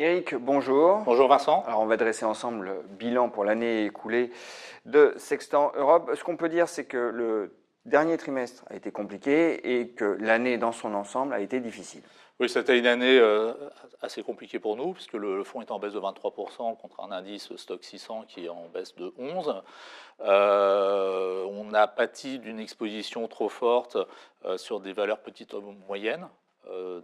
Eric, bonjour. Bonjour Vincent. Alors on va dresser ensemble le bilan pour l'année écoulée de Sextant Europe. Ce qu'on peut dire, c'est que le dernier trimestre a été compliqué et que l'année dans son ensemble a été difficile. Oui, c'était une année assez compliquée pour nous, puisque le fonds est en baisse de 23% contre un indice Stock 600 qui est en baisse de 11%. On a pâti d'une exposition trop forte sur des valeurs petites ou moyennes,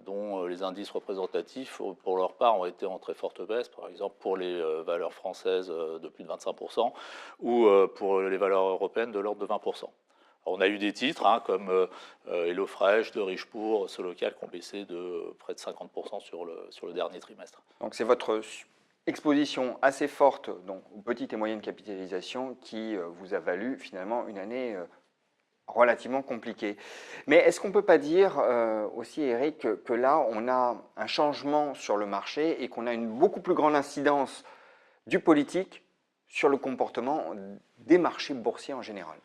dont les indices représentatifs, pour leur part, ont été en très forte baisse, par exemple pour les valeurs françaises de plus de 25%, ou pour les valeurs européennes de l'ordre de 20%. On a eu des titres comme HelloFresh, De Richebourg, Solocal qui ont baissé de près de 50% sur le dernier trimestre. Donc c'est votre exposition assez forte donc, aux petites et moyennes capitalisations qui vous a valu finalement une année relativement compliquée. Mais est-ce qu'on ne peut pas dire aussi, Eric, que là, on a un changement sur le marché et qu'on a une beaucoup plus grande incidence du politique sur le comportement des marchés boursiers en général?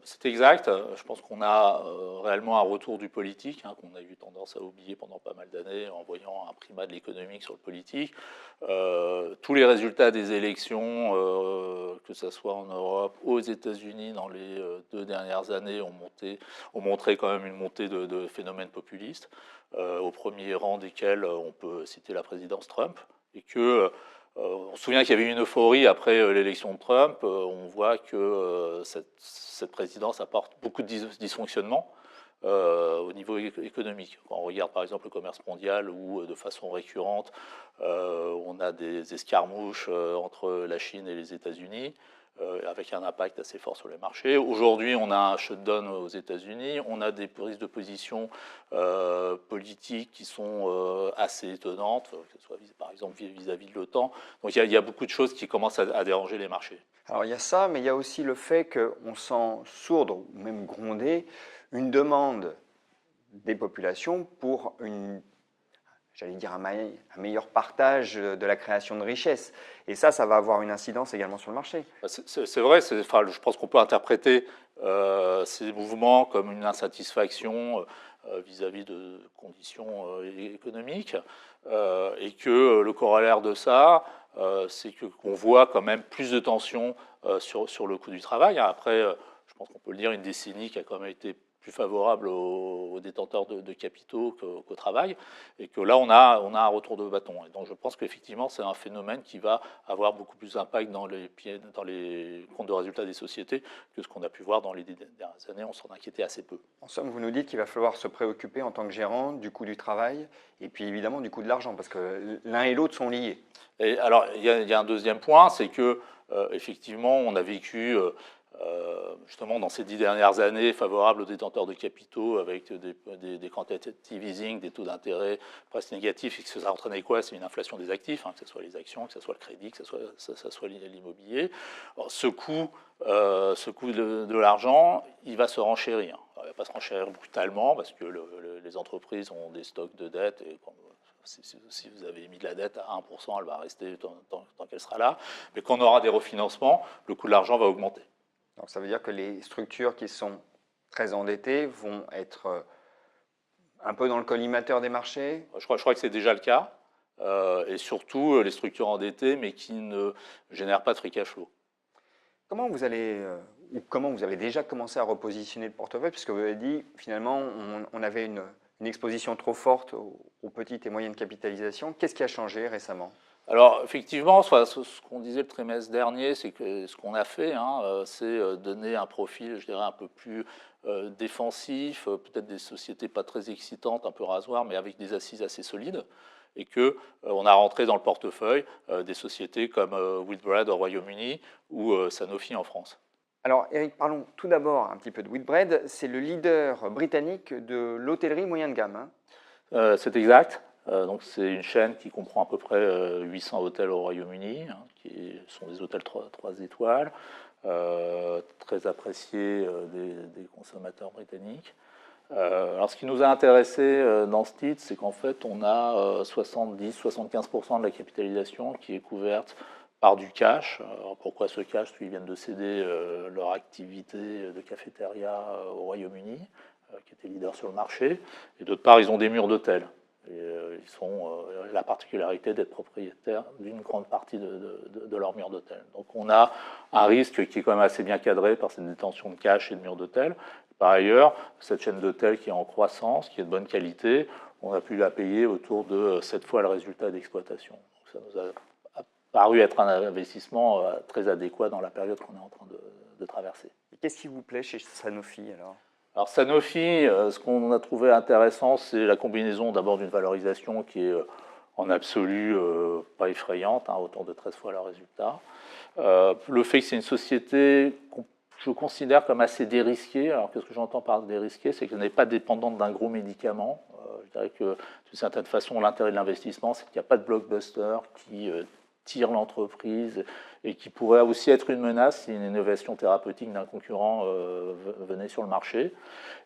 C'est exact. Je pense qu'on a réellement un retour du politique, qu'on a eu tendance à oublier pendant pas mal d'années en voyant un primat de l'économique sur le politique. Tous les résultats des élections, que ce soit en Europe, aux États-Unis, dans les 2 dernières années, ont montré quand même une montée de phénomènes populistes, au premier rang desquels on peut citer la présidence Trump, et que on se souvient qu'il y avait une euphorie après l'élection de Trump. On voit que cette présidence apporte beaucoup de dysfonctionnements au niveau économique. Quand on regarde par exemple le commerce mondial où de façon récurrente on a des escarmouches entre la Chine et les États-Unis, avec un impact assez fort sur les marchés. Aujourd'hui, on a un shutdown aux États-Unis, on a des prises de position politiques qui sont assez étonnantes, que ce soit par exemple vis-à-vis de l'OTAN. Donc il y a beaucoup de choses qui commencent à déranger les marchés. Alors il y a ça, mais il y a aussi le fait qu'on sent sourdre ou même gronder une demande des populations pour j'allais dire un meilleur partage de la création de richesses. Et ça va avoir une incidence également sur le marché. C'est vrai, je pense qu'on peut interpréter ces mouvements comme une insatisfaction vis-à-vis de conditions économiques, et que le corollaire de ça, c'est qu'on voit quand même plus de tensions sur le coût du travail. Après, je pense qu'on peut le dire, une décennie qui a quand même été plus favorable aux détenteurs de capitaux qu'au travail, et que là on a un retour de bâton. Et donc je pense qu'effectivement c'est un phénomène qui va avoir beaucoup plus d'impact dans les comptes de résultats des sociétés que ce qu'on a pu voir dans les dernières années. On s'en inquiétait assez peu. En somme, vous nous dites qu'il va falloir se préoccuper en tant que gérant du coût du travail et puis évidemment du coût de l'argent, parce que l'un et l'autre sont liés. Et alors il y a un deuxième point, c'est que effectivement on a vécu justement dans ces 10 dernières années favorables aux détenteurs de capitaux avec des quantitative easing, des taux d'intérêt presque négatifs. Et que ça entraînait quoi? C'est une inflation des actifs, que ce soit les actions, que ce soit le crédit, que ce soit l'immobilier. Ce coût de l'argent, il va se renchérir. Alors, il ne va pas se renchérir brutalement parce que les entreprises ont des stocks de dette et si vous avez mis de la dette à 1%, elle va rester tant qu'elle sera là. Mais quand on aura des refinancements, le coût de l'argent va augmenter. Donc ça veut dire que les structures qui sont très endettées vont être un peu dans le collimateur des marchés? Je crois que c'est déjà le cas. Et surtout les structures endettées, mais qui ne génèrent pas de free cash flow. Comment vous avez déjà commencé à repositionner le portefeuille? Puisque vous avez dit, finalement, on avait une exposition trop forte aux petites et moyennes capitalisations. Qu'est-ce qui a changé récemment? Alors, effectivement, ce qu'on disait le trimestre dernier, c'est que ce qu'on a fait, c'est donner un profil, je dirais, un peu plus défensif, peut-être des sociétés pas très excitantes, un peu rasoir, mais avec des assises assez solides, et qu'on a rentré dans le portefeuille des sociétés comme Whitbread au Royaume-Uni ou Sanofi en France. Alors, Eric, parlons tout d'abord un petit peu de Whitbread. C'est le leader britannique de l'hôtellerie moyen de gamme. C'est exact. Donc c'est une chaîne qui comprend à peu près 800 hôtels au Royaume-Uni, qui sont des hôtels 3 étoiles, très appréciés des consommateurs britanniques. Alors ce qui nous a intéressé dans ce titre, c'est qu'en fait on a 70-75% de la capitalisation qui est couverte par du cash. Alors pourquoi ce cash? Parce qu'ils viennent de céder leur activité de cafétéria au Royaume-Uni, qui était leader sur le marché, et d'autre part ils ont des murs d'hôtels. Et, ils ont la particularité d'être propriétaires d'une grande partie de leur mur d'hôtel. Donc on a un risque qui est quand même assez bien cadré par cette détention de cash et de murs d'hôtel. Par ailleurs, cette chaîne d'hôtels qui est en croissance, qui est de bonne qualité, on a pu la payer autour de 7 fois le résultat d'exploitation. Ça nous a paru être un investissement très adéquat dans la période qu'on est en train de traverser. Et qu'est-ce qui vous plaît chez Sanofi alors? Alors Sanofi, ce qu'on a trouvé intéressant, c'est la combinaison d'abord d'une valorisation qui est en absolu pas effrayante, autour de 13 fois le résultat. Le fait que c'est une société qu'on je considère comme assez dérisquée. Alors qu'est-ce que j'entends par dérisquée? C'est qu'elle n'est pas dépendante d'un gros médicament. Je dirais que d'une certaine façon, l'intérêt de l'investissement, c'est qu'il n'y a pas de blockbuster qui tire l'entreprise et qui pourrait aussi être une menace si une innovation thérapeutique d'un concurrent venait sur le marché,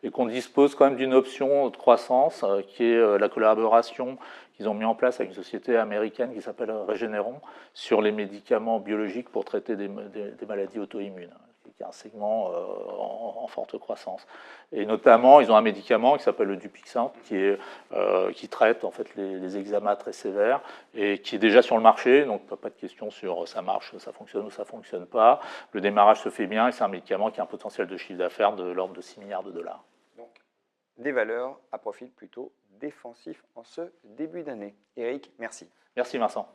et qu'on dispose quand même d'une option de croissance qui est la collaboration qu'ils ont mis en place avec une société américaine qui s'appelle Regeneron sur les médicaments biologiques pour traiter des maladies auto-immunes, qui est un segment en forte croissance. Et notamment, ils ont un médicament qui s'appelle le Dupixent, qui traite en fait les eczémas très sévères et qui est déjà sur le marché, donc pas de question sur ça marche, ça fonctionne ou ça ne fonctionne pas. Le démarrage se fait bien et c'est un médicament qui a un potentiel de chiffre d'affaires de l'ordre de 6 milliards de dollars. Donc, des valeurs à profil plutôt défensif en ce début d'année. Eric, merci. Merci Vincent.